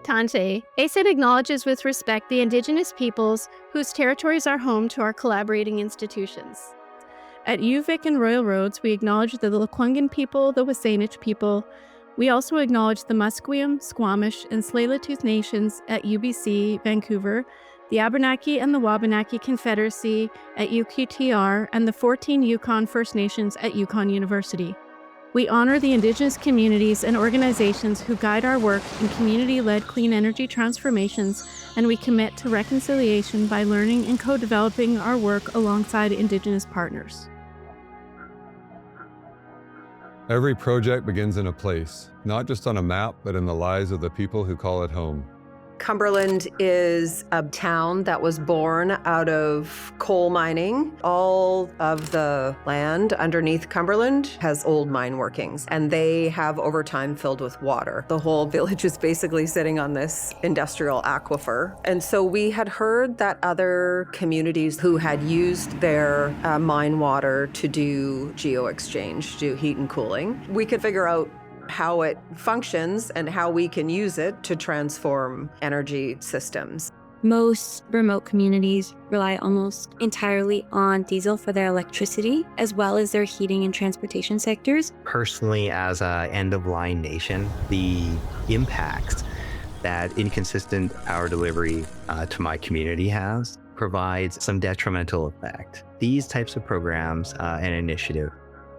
Tante, ACET acknowledges with respect the Indigenous peoples whose territories are home to our collaborating institutions. At UVic and Royal Roads, we acknowledge the ʷəŋən people, the W SÁNEĆ people. We also acknowledge the Musqueam, Squamish, and Tsleil Waututh Nations at UBC, Vancouver, the Abenaki and the Wabenaki Confederacy at UQTR, and the 14 Yukon First Nations at Yukon University. We honor the Indigenous communities and organizations who guide our work in community-led clean energy transformations, and we commit to reconciliation by learning and co-developing our work alongside Indigenous partners. Every project begins in a place, not just on a map, but in the lives of the people who call it home. Cumberland is a town that was born out of coal mining. All of the land underneath Cumberland has old mine workings, and they have over time filled with water. The whole village is basically sitting on this industrial aquifer. And so we had heard that other communities who had used their mine water to do geo-exchange, do heat and cooling, we could figure out how it functions and how we can use it to transform energy systems. Most remote communities rely almost entirely on diesel for their electricity, as well as their heating and transportation sectors. Personally, as an end-of-line nation, the impact that inconsistent power delivery to my community has provides some detrimental effect. These types of programs and initiative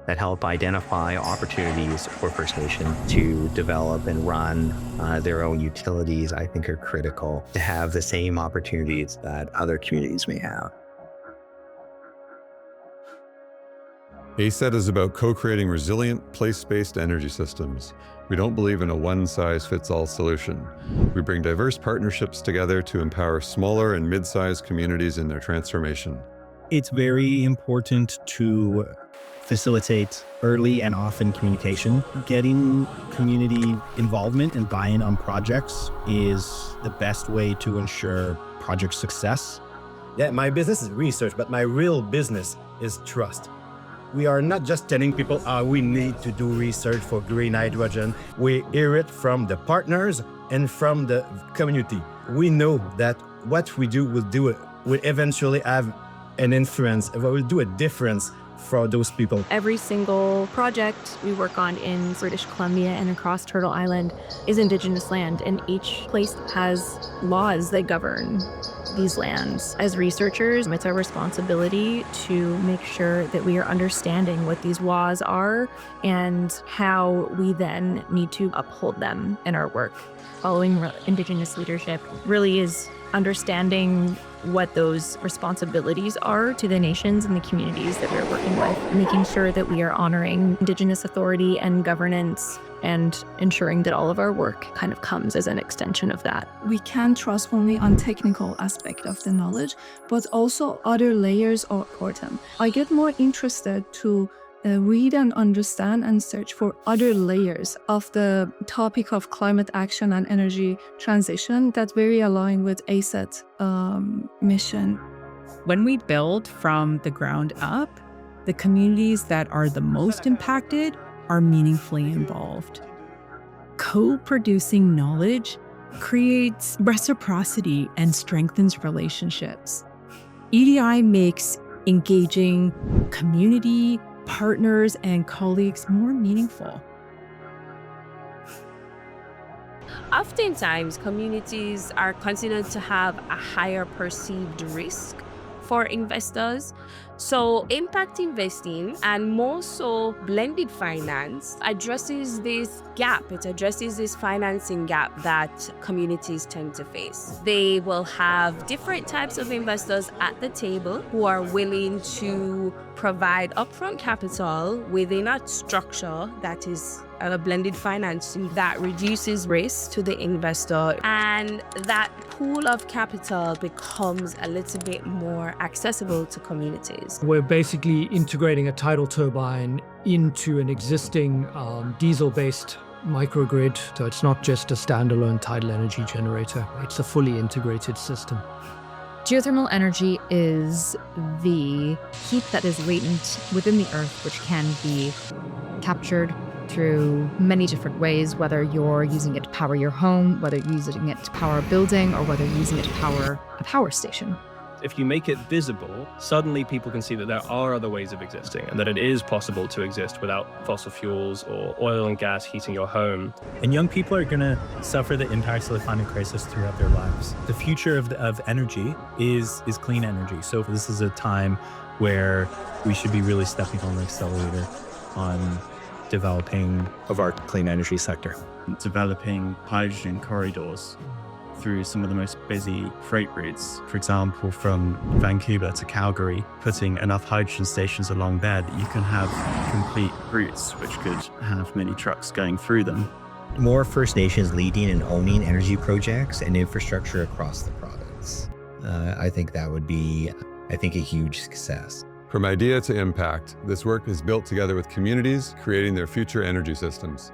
that help identify opportunities for First Nations to develop and run their own utilities, I think are critical to have the same opportunities that other communities may have. ACET is about co-creating resilient, place-based energy systems. We don't believe in a one-size-fits-all solution. We bring diverse partnerships together to empower smaller and mid-sized communities in their transformation. It's very important to facilitate early and often communication. Getting community involvement and buy-in on projects is the best way to ensure project success. Yeah, my business is research, but my real business is trust. We are not just telling people, we need to do research for green hydrogen. We hear it from the partners and from the community. We know that what we do will eventually have an influence, it will do a difference for those people. Every single project we work on in British Columbia and across Turtle Island is Indigenous land, and each place has laws that govern these lands. As researchers, it's our responsibility to make sure that we are understanding what these laws are and how we then need to uphold them in our work. Following Indigenous leadership really is understanding what those responsibilities are to the nations and the communities that we're working with, making sure that we are honoring Indigenous authority and governance and ensuring that all of our work kind of comes as an extension of that. We can't trust only on technical aspect of the knowledge, but also other layers are important. I get more interested to read and understand and search for other layers of the topic of climate action and energy transition that's very aligned with ACET mission. When we build from the ground up, the communities that are the most impacted are meaningfully involved. Co-producing knowledge creates reciprocity and strengthens relationships. EDI makes engaging community, partners, and colleagues more meaningful. Oftentimes, communities are considered to have a higher perceived risk for investors. So impact investing, and more so blended finance, addresses this gap. It addresses this financing gap that communities tend to face. They will have different types of investors at the table who are willing to provide upfront capital within a structure that is a blended financing that reduces risk to the investor, and that pool of capital becomes a little bit more accessible to communities. We're basically integrating a tidal turbine into an existing diesel-based microgrid, so it's not just a standalone tidal energy generator, it's a fully integrated system. Geothermal energy is the heat that is latent within the earth, which can be captured, through many different ways, whether you're using it to power your home, whether you're using it to power a building, or whether you're using it to power a power station. If you make it visible, suddenly people can see that there are other ways of existing and that it is possible to exist without fossil fuels or oil and gas heating your home. And young people are going to suffer the impacts of the climate crisis throughout their lives. The future of energy is clean energy. So this is a time where we should be really stepping on the accelerator on developing of our clean energy sector. Developing hydrogen corridors through some of the most busy freight routes. For example, from Vancouver to Calgary, putting enough hydrogen stations along there that you can have complete routes which could have many trucks going through them. More First Nations leading and owning energy projects and infrastructure across the province. I think that would be, a huge success. From idea to impact, this work is built together with communities creating their future energy systems.